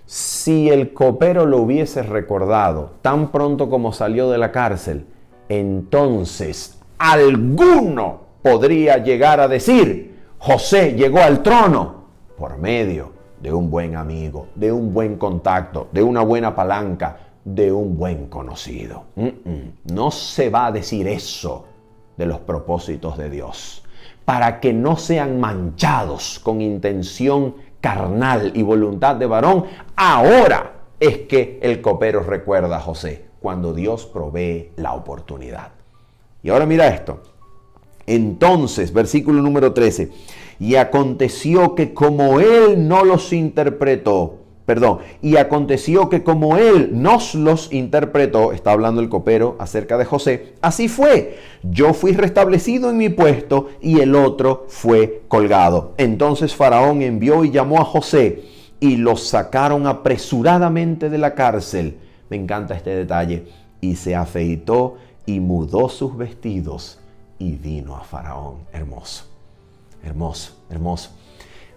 Si el copero lo hubiese recordado tan pronto como salió de la cárcel, entonces alguno podría llegar a decir: José llegó al trono por medio de un buen amigo, de un buen contacto, de una buena palanca, de un buen conocido. No se va a decir eso de los propósitos de Dios, para que no sean manchados con intención carnal y voluntad de varón. Ahora es que el copero recuerda a José, cuando Dios provee la oportunidad. Y ahora mira esto. Entonces, versículo número 13. Y aconteció que como él no los interpretó, y aconteció que como él nos los interpretó, está hablando el copero acerca de José, así fue. Yo fui restablecido en mi puesto y el otro fue colgado. Entonces Faraón envió y llamó a José y los sacaron apresuradamente de la cárcel. Me encanta este detalle. Y se afeitó y mudó sus vestidos y vino a Faraón. Hermoso, hermoso, hermoso.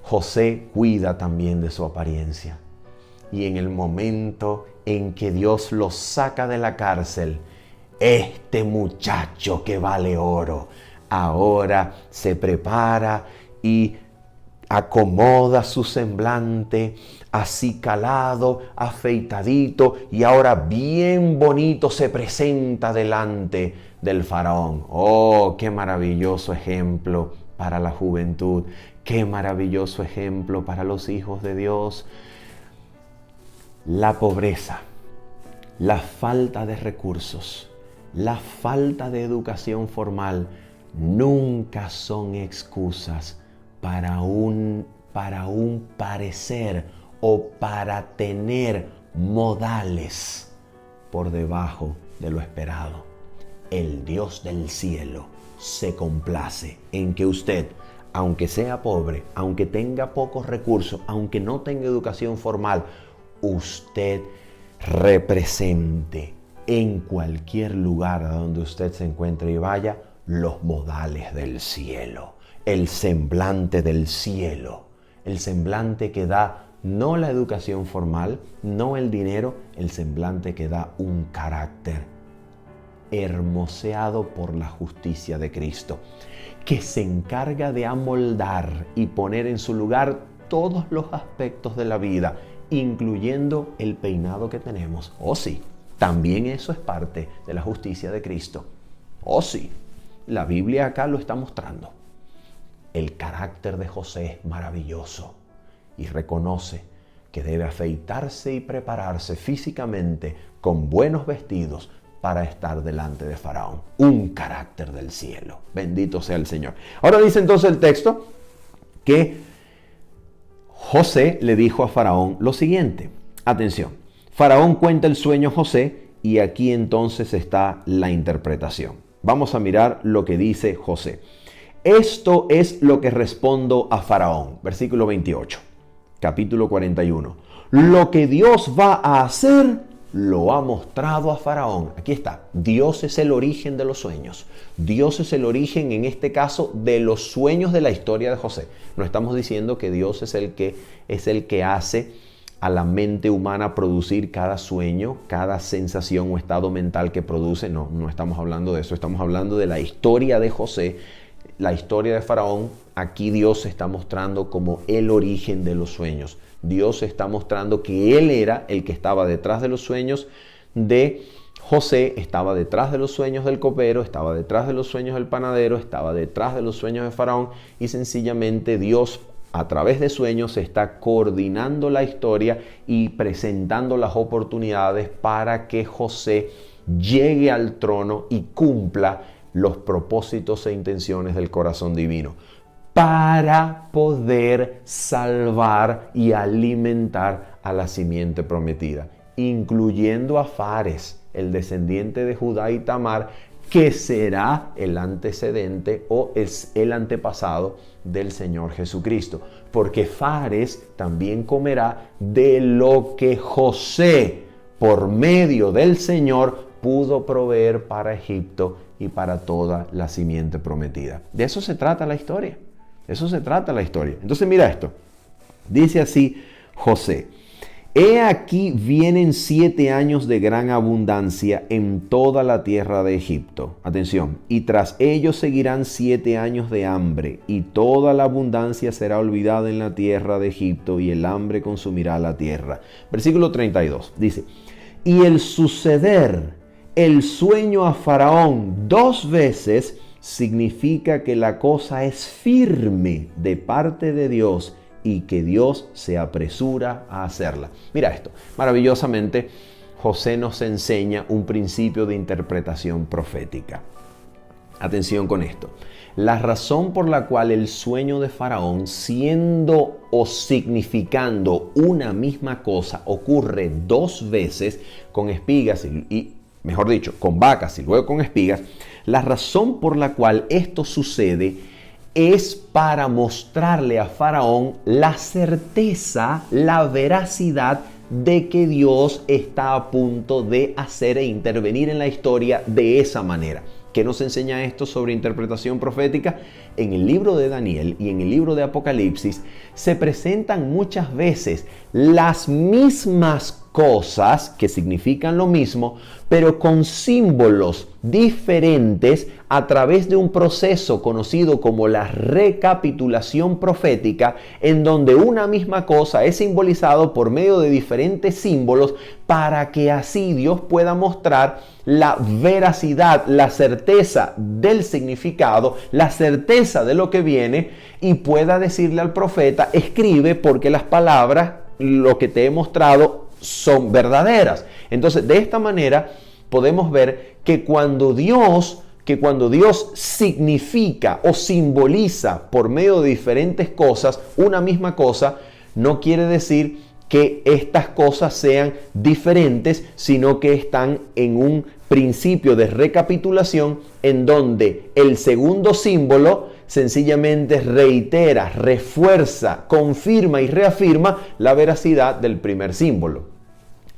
José cuida también de su apariencia. Y en el momento en que Dios lo saca de la cárcel, este muchacho que vale oro, ahora se prepara y acomoda su semblante, acicalado, afeitadito, y ahora bien bonito se presenta delante del faraón. Oh, qué maravilloso ejemplo para la juventud, qué maravilloso ejemplo para los hijos de Dios. La pobreza La falta de recursos, la falta de educación formal nunca son excusas para un parecer o para tener modales por debajo de lo esperado. El Dios del cielo se complace en que usted, aunque sea pobre, aunque tenga pocos recursos, aunque no tenga educación formal, usted represente en cualquier lugar a donde usted se encuentre y vaya los modales del cielo, el semblante del cielo, el semblante que da no la educación formal, no el dinero, el semblante que da un carácter hermoseado por la justicia de Cristo, que se encarga de amoldar y poner en su lugar todos los aspectos de la vida, incluyendo el peinado que tenemos. Oh sí, también eso es parte de la justicia de Cristo. Oh sí, la Biblia acá lo está mostrando. El carácter de José es maravilloso y reconoce que debe afeitarse y prepararse físicamente con buenos vestidos para estar delante de Faraón. Un carácter del cielo. Bendito sea el Señor. Ahora dice entonces el texto que José le dijo a Faraón lo siguiente. Atención. Faraón cuenta el sueño a José y aquí entonces está la interpretación. Vamos a mirar lo que dice José. Esto es lo que respondo a Faraón. Versículo 28. Capítulo 41. Lo que Dios va a hacer lo ha mostrado a Faraón. Aquí está. Dios es el origen de los sueños. Dios es el origen, en este caso, de los sueños de la historia de José. No estamos diciendo que Dios es el que hace a la mente humana producir cada sueño, cada sensación o estado mental que produce. No estamos hablando de eso. Estamos hablando de la historia de José, la historia de Faraón. Aquí Dios se está mostrando como el origen de los sueños. Dios está mostrando que Él era el que estaba detrás de los sueños de José, estaba detrás de los sueños del copero, estaba detrás de los sueños del panadero, estaba detrás de los sueños de Faraón y sencillamente Dios a través de sueños está coordinando la historia y presentando las oportunidades para que José llegue al trono y cumpla los propósitos e intenciones del corazón divino, para poder salvar y alimentar a la simiente prometida, incluyendo a Fares, el descendiente de Judá y Tamar, que será el antecedente o es el antepasado del Señor Jesucristo. Porque Fares también comerá de lo que José, por medio del Señor, pudo proveer para Egipto y para toda la simiente prometida. De eso se trata la historia. Eso se trata la historia. Entonces mira esto. Dice así José. He aquí vienen 7 años de gran abundancia en toda la tierra de Egipto. Atención. Y tras ellos seguirán 7 años de hambre. Y toda la abundancia será olvidada en la tierra de Egipto. Y el hambre consumirá la tierra. Versículo 32. Dice. Y el suceder el sueño a Faraón 2 veces significa que la cosa es firme de parte de Dios y que Dios se apresura a hacerla. Mira esto, maravillosamente José nos enseña un principio de interpretación profética. Atención con esto. La razón por la cual el sueño de Faraón, siendo o significando una misma cosa, ocurre 2 veces con espigas y mejor dicho, con vacas y luego con espigas, la razón por la cual esto sucede es para mostrarle a Faraón la certeza, la veracidad de que Dios está a punto de hacer e intervenir en la historia de esa manera. ¿Qué nos enseña esto sobre interpretación profética? En el libro de Daniel y en el libro de Apocalipsis se presentan muchas veces las mismas cosas que significan lo mismo, pero con símbolos diferentes a través de un proceso conocido como la recapitulación profética, en donde una misma cosa es simbolizado por medio de diferentes símbolos para que así Dios pueda mostrar la veracidad, la certeza del significado, la certeza de lo que viene y pueda decirle al profeta, escribe porque las palabras, lo que te he mostrado, son verdaderas. Entonces, de esta manera podemos ver que cuando Dios significa o simboliza por medio de diferentes cosas una misma cosa, no quiere decir que estas cosas sean diferentes, sino que están en un principio de recapitulación en donde el segundo símbolo sencillamente reitera, refuerza, confirma y reafirma la veracidad del primer símbolo.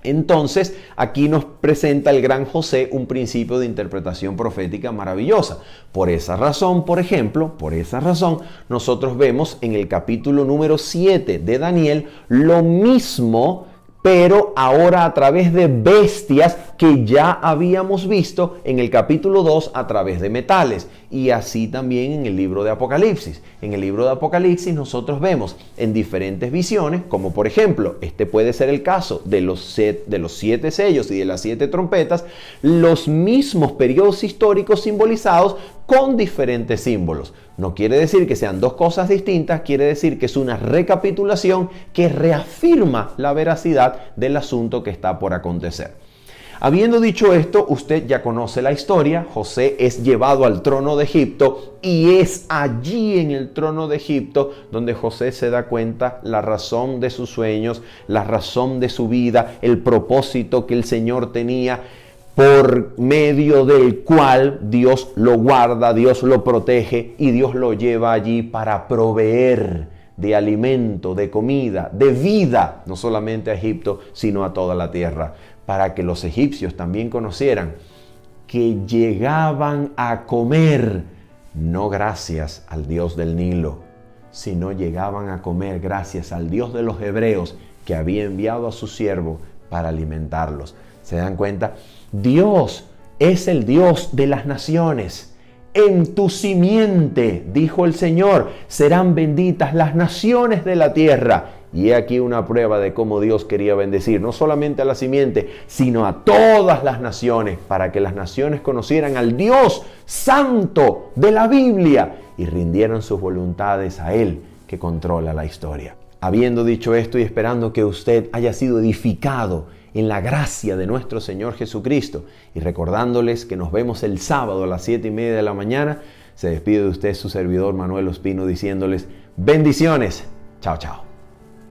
Entonces, aquí nos presenta el gran José un principio de interpretación profética maravillosa. Por esa razón, por ejemplo, nosotros vemos en el capítulo número 7 de Daniel lo mismo, pero ahora a través de bestias que ya habíamos visto en el capítulo 2 a través de metales. Y así también en el libro de Apocalipsis. En el libro de Apocalipsis nosotros vemos en diferentes visiones, como por ejemplo, este puede ser el caso de los 7 sellos y de las 7 trompetas, los mismos periodos históricos simbolizados con diferentes símbolos. No quiere decir que sean dos cosas distintas, quiere decir que es una recapitulación que reafirma la veracidad del asunto que está por acontecer. Habiendo dicho esto, usted ya conoce la historia. José es llevado al trono de Egipto y es allí en el trono de Egipto donde José se da cuenta la razón de sus sueños, la razón de su vida, el propósito que el Señor tenía, por medio del cual Dios lo guarda, Dios lo protege y Dios lo lleva allí para proveer de alimento, de comida, de vida, no solamente a Egipto, sino a toda la tierra, para que los egipcios también conocieran que llegaban a comer, no gracias al Dios del Nilo, sino llegaban a comer gracias al Dios de los hebreos que había enviado a su siervo para alimentarlos. ¿Se dan cuenta? Dios es el Dios de las naciones. En tu simiente, dijo el Señor, serán benditas las naciones de la tierra. Y he aquí una prueba de cómo Dios quería bendecir no solamente a la simiente, sino a todas las naciones, para que las naciones conocieran al Dios santo de la Biblia y rindieran sus voluntades a Él, que controla la historia. Habiendo dicho esto y esperando que usted haya sido edificado en la gracia de nuestro Señor Jesucristo y recordándoles que nos vemos el sábado a las 7:30 de la mañana, se despide de usted su servidor Manuel Ospino diciéndoles bendiciones. Chao, chao.